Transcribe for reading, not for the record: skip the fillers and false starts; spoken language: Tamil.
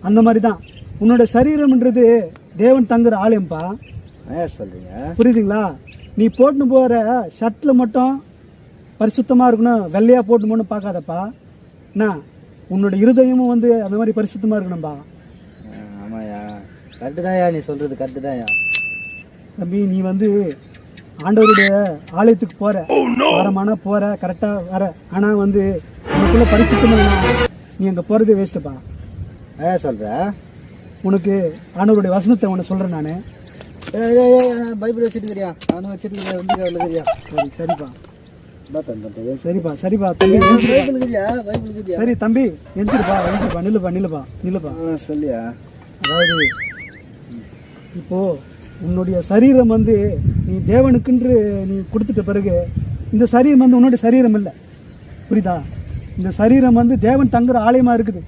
அந்த மாதிரி தான் உன்னோட சரீரம்ன்றது தேவன் தங்குற ஆலயம்ப்பா. சொல்றீங்க புரியுதுங்களா? நீ போட்டுன்னு போகிற ஷர்ட்டில் மட்டும் பரிசுத்தமாக இருக்கணும், வெள்ளையாக போட்டு மட்டும் பார்க்காதப்பா. என்ன உன்னோட இருதயமும் வந்து அந்த மாதிரி பரிசுத்தமாக இருக்கணும்பா. ஆமாயா, கரெக்டு தான்யா, நீ சொல்கிறது கரெக்டு தான்யா. தம்பி, நீ வந்து ஆண்டவருடைய ஆலயத்துக்கு போகிற, வரமான போகிற, கரெக்டாக வர, ஆனால் வந்து உனக்குள்ள பரிசுத்தமாக நீ அங்கே போகிறதே வேஸ்ட்டுப்பா. சொல்கிற உனக்கு ஆண்டவருடைய வசனத்தை உன்னை சொல்கிறேன் நான். பைபிள் வச்சுட்டுக்கிறியா? நானும் வச்சுட்டுக்கிறியா? சரிப்பா சரிப்பா சரிப்பா தம்பி. சரி தம்பி, எந்திருப்பா எந்திருப்பா, நில்லுப்பா. சொல்லியா? அதாவது இப்போ உன்னுடைய சரீரம் வந்து நீ தேவனுக்குன்று நீ கொடுத்துட்ட பிறகு இந்த சரீரம் வந்து உன்னுடைய சரீரம் இல்லை, புரியுதா? இந்த சரீரம் வந்து தேவன் தங்குற ஆலயமா இருக்குது.